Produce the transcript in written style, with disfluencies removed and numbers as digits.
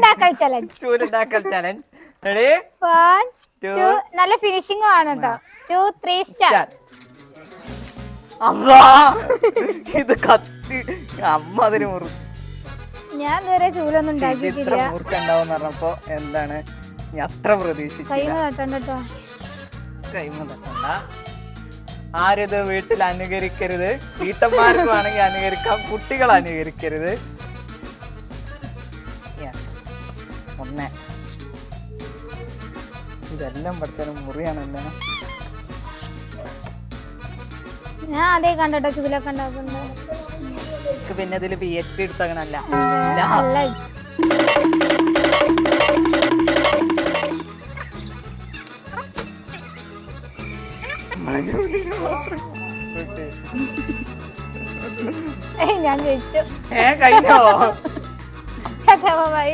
ചൂലുണ്ടാക്കൽ challenge. ചൂലുണ്ടാക്കൽ challenge. Ready? 1 2 നല്ല finishing ആണ് കേട്ടോ. 2 3 സ്റ്റാർട്ട്. അമ്മാ ഇത് കത്തി അമ്മ അതിന് മുറി. ഞാൻ ഇതുവരെ ചൂലൊന്നും ഉണ്ടാക്കിയിട്ടില്ല. മൂർക്കുണ്ടാവും പറഞ്ഞപ്പോ എന്താണ് ഞാൻ അത്ര പ്രതീക്ഷിച്ചില്ല. കൈമ തട്ടണ്ട. ആരിത് വീട്ടിൽ അനുകരിക്കരുത്. വീട്ടന്മാർക്ക് വേണമെങ്കിൽ അനുകരിക്കാം, കുട്ടികൾ അനുകരിക്കരുത്. ഒന്നേ ഇതെല്ലാം പഠിച്ചാലും മുറിയാണല്ലോ. ഞാൻ അതേ കണ്ടോ ചൂലൊക്കെ ഉണ്ടാക്കുന്നത്. പിന്നെ ഇതില് PhD എടുത്തങ്ങനല്ല. ഞാൻ ജയിച്ചു. കഴിഞ്ഞോ? ബൈ.